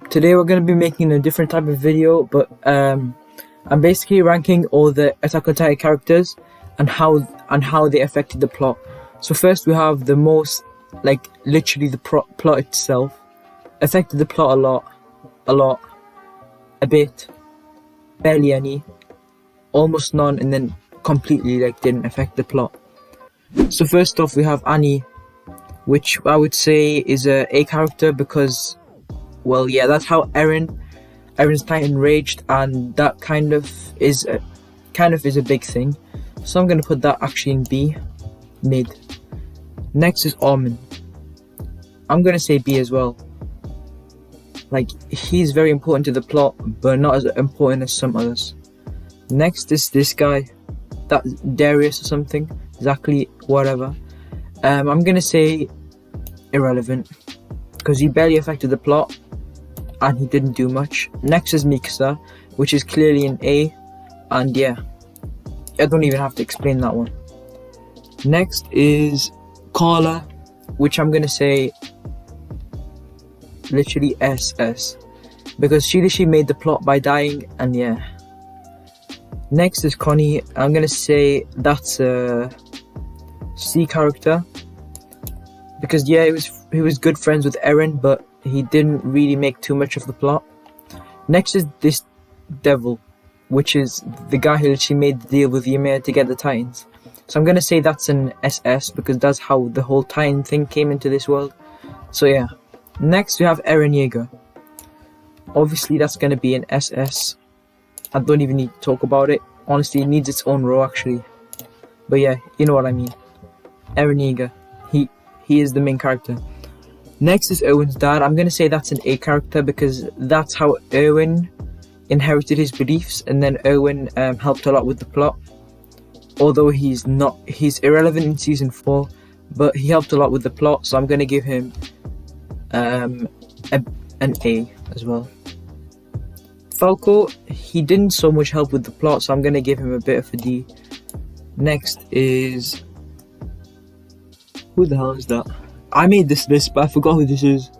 Today we're going to be making a different type of video, but I'm basically ranking all the Attack on Titan characters and how they affected the plot. So first we have the most, like literally the plot itself affected the plot a lot, a bit, barely any, almost none, and then completely like didn't affect the plot. So first off we have Annie, which I would say is a character because, well, yeah, that's how Eren's Titan raged, and that kind of is a big thing. So I'm gonna put that actually in B, mid. Next is Armin. I'm gonna say B as well. Like, he's very important to the plot, but not as important as some others. Next is this guy, that Darius or something, exactly, whatever. I'm gonna say irrelevant because he barely affected the plot and he didn't do much. Next is Mikasa, which is clearly an A, and yeah, I don't even have to explain that one. Next is Carla, which I'm gonna say literally SS, because she literally made the plot by dying, and yeah. Next is Connie. I'm gonna say that's a C character, because yeah, he was good friends with Eren, but he didn't really make too much of the plot. Next is this devil, which is the guy who literally made the deal with Ymir to get the Titans. So I'm gonna say that's an SS, because that's how the whole Titan thing came into this world. So yeah. Next we have Eren Yeager. Obviously that's gonna be an SS. I don't even need to talk about it. Honestly, it needs its own row actually. But yeah, you know what I mean. Eren Yeager. He is the main character. Next is Erwin's dad. I'm gonna say that's an A character because that's how Erwin inherited his beliefs, and then Erwin helped a lot with the plot. Although he's irrelevant in season 4, but he helped a lot with the plot, so I'm gonna give him an A as well. Falco, he didn't so much help with the plot, so I'm gonna give him a bit of a D. Next is, who the hell is that? I made this list, but I forgot who this is.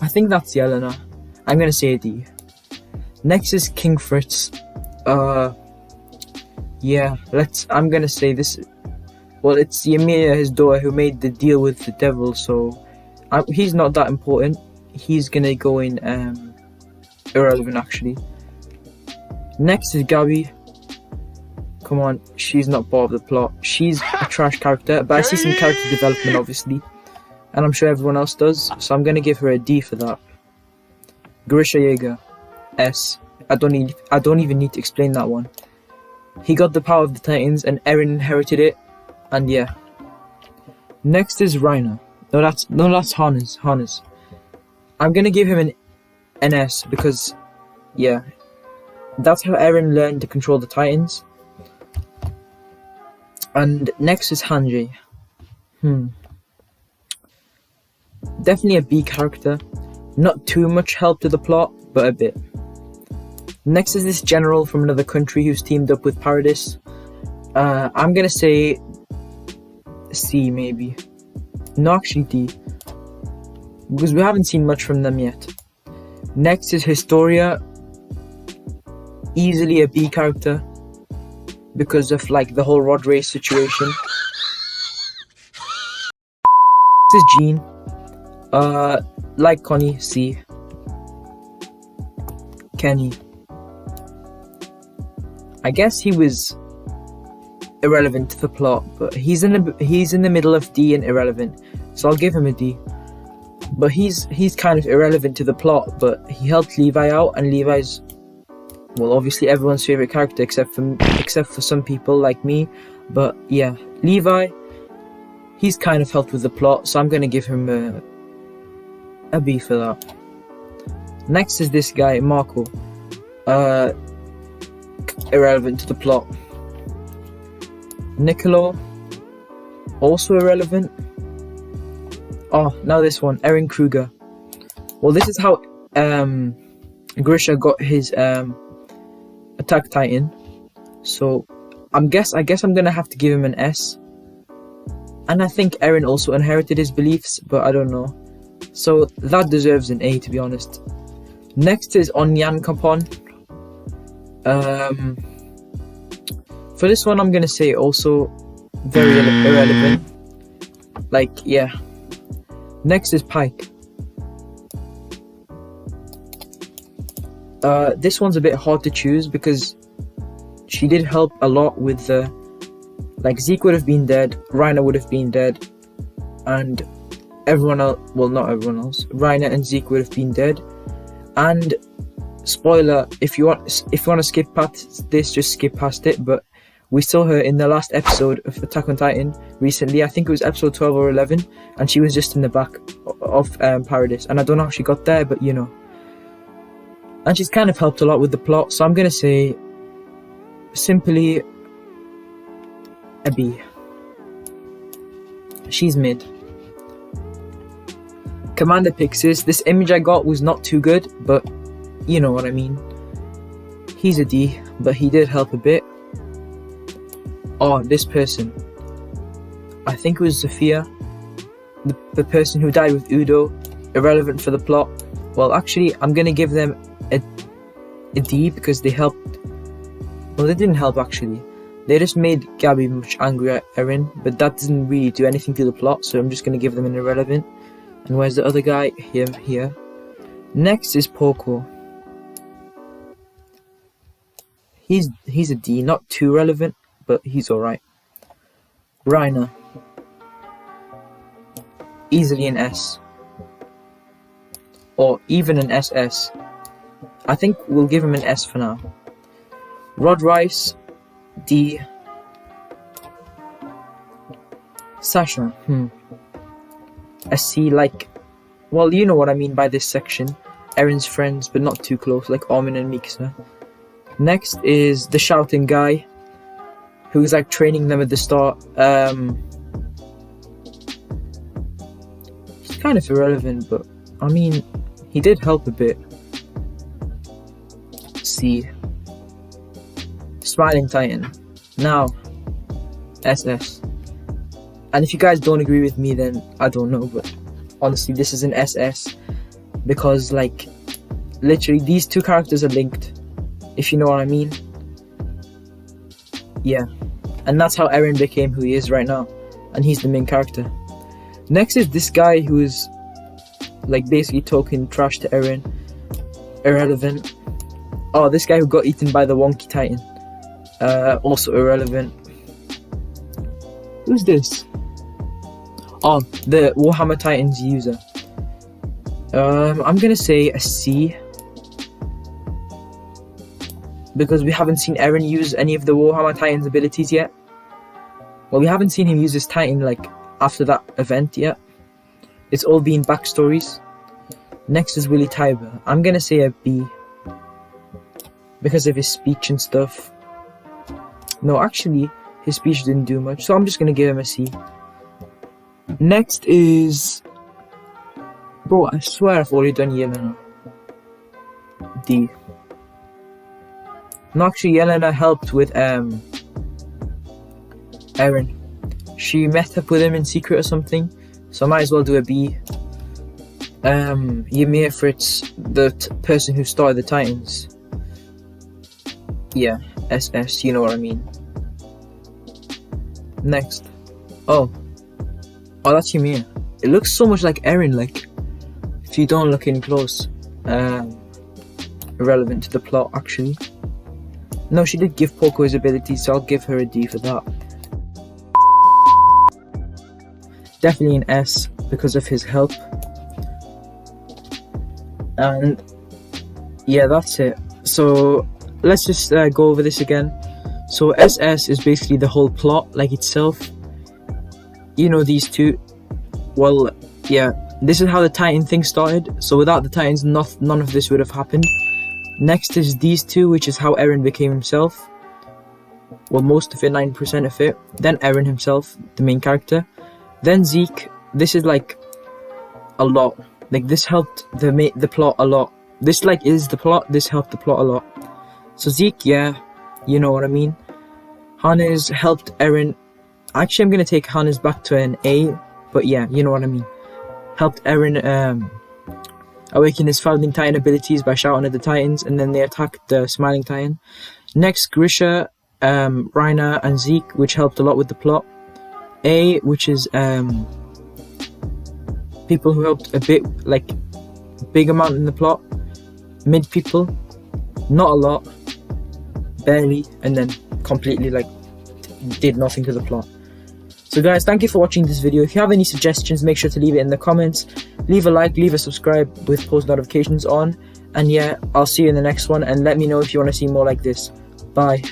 I think that's Yelena. I'm gonna say a D. Next is King Fritz. Yeah, I'm gonna say this. Well, it's Ymir, his daughter, who made the deal with the devil, so he's not that important. He's gonna go in irrelevant actually. Next is Gabby. Come on, she's not part of the plot. She's a trash character, but I see some character development obviously, and I'm sure everyone else does, so I'm gonna give her a D for that. Grisha Yeager, S. I don't even need to explain that one. He got the power of the Titans and Eren inherited it, and yeah. Next is Reiner. No, that's Hannes. I'm gonna give him an S because, yeah, that's how Eren learned to control the Titans. And next is Hanji. Definitely a B character. Not too much help to the plot, but a bit. Next is this general from another country who's teamed up with Paradis. I'm gonna say C maybe. No, actually D, because we haven't seen much from them yet. Next is Historia. Easily a B character because of like the whole rod race situation. This is Jean. Like Connie, C. Kenny. I guess he was irrelevant to the plot, but he's in the middle of D and irrelevant, so I'll give him a D. But he's kind of irrelevant to the plot, but he helped Levi out, and Levi's, well, obviously everyone's favorite character except for some people like me. But yeah, Levi, he's kind of helped with the plot, so I'm gonna give him a B for that. Next is this guy, Marco. Irrelevant to the plot. Niccolo, also irrelevant. Oh, now this one, Eren Kruger. Well, this is how Grisha got his Attack Titan. So I guess I'm gonna have to give him an S. And I think Eren also inherited his beliefs, but I don't know. So that deserves an A, to be honest. Next is Onyankopon. For this one, I'm gonna say also very irrelevant. Like, yeah. Next is Pike. This one's a bit hard to choose because she did help a lot with the... Like, Zeke would have been dead, Reiner would have been dead, and everyone else... Well, not everyone else. Reiner and Zeke would have been dead. And, spoiler, if you want to skip past this, just skip past it, but we saw her in the last episode of Attack on Titan recently. I think it was episode 12 or 11, and she was just in the back of Paradise. And I don't know how she got there, but you know. And she's kind of helped a lot with the plot, so I'm going to say simply a B. She's mid. Commander Pixis, this image I got was not too good, but you know what I mean. He's a D, but he did help a bit. Oh, this person. I think it was Sophia, the person who died with Udo. Irrelevant for the plot. Well, actually, I'm going to give them a D because they helped. Well, they didn't help actually. They just made Gabby much angrier at Eren, but that didn't really do anything to the plot, so I'm just going to give them an irrelevant. And where's the other guy? Him here. Next is Poco. He's a D, not too relevant, but he's alright. Reiner. Easily an S. Or even an SS. I think we'll give him an S for now. Rod Rice, D. Sasha, a C, like, well, you know what I mean by this section. Eren's friends, but not too close, like Armin and Mikasa. Next is the shouting guy, who's like training them at the start. He's kind of irrelevant, but I mean, he did help a bit. C. Smiling Titan. Now, SS. And if you guys don't agree with me, then I don't know, but honestly, this is an SS. Because, like, literally, these two characters are linked, if you know what I mean. Yeah. And that's how Eren became who he is right now. And he's the main character. Next is this guy who is, like, basically talking trash to Eren. Irrelevant. Oh, this guy who got eaten by the wonky Titan. Also irrelevant. Who's this? Oh, the Warhammer Titans user. I'm gonna say a C. Because we haven't seen Eren use any of the Warhammer Titans abilities yet. Well, we haven't seen him use his Titan, like, after that event yet. It's all been backstories. Next is Willy Tybur. I'm gonna say a B. Because of his speech and stuff. No, actually, his speech didn't do much, so I'm just gonna give him a C. Next is... Bro, I swear I've already done Yelena. D. No, actually, Yelena helped with, Eren. She met up with him in secret or something, so I might as well do a B. Ymir Fritz, the person who started the Titans. Yeah, SS, you know what I mean. Next. Oh, that's Ymir. It looks so much like Eren, like, if you don't look in close. Irrelevant to the plot, actually. No, she did give Poco his abilities, so I'll give her a D for that. Definitely an S, because of his help. And, yeah, that's it. So, let's just go over this again. So, SS is basically the whole plot, like itself. You know, these two. Well, yeah, this is how the Titan thing started. So, without the Titans, none of this would have happened. Next is these two, which is how Eren became himself. Well, most of it, 90% of it. Then Eren himself, the main character. Then Zeke. This is like a lot. Like, this helped the plot a lot. This, like, is the plot. This helped the plot a lot. So Zeke, yeah, you know what I mean. Hannes helped Eren. Actually, I'm going to take Hannes back to an A. But yeah, you know what I mean. helped Eren awaken his founding Titan abilities by shouting at the Titans, and then they attacked the Smiling Titan. Next, Grisha, Reiner, and Zeke, which helped a lot with the plot. A, which is people who helped a bit, like big amount in the plot. Mid people, not a lot, barely, and then completely like did nothing to the plot. So guys, thank you for watching this video. If you have any suggestions, make sure to leave it in the comments. Leave a like, leave a subscribe with post notifications on. And yeah, I'll see you in the next one, and let me know if you want to see more like this. Bye.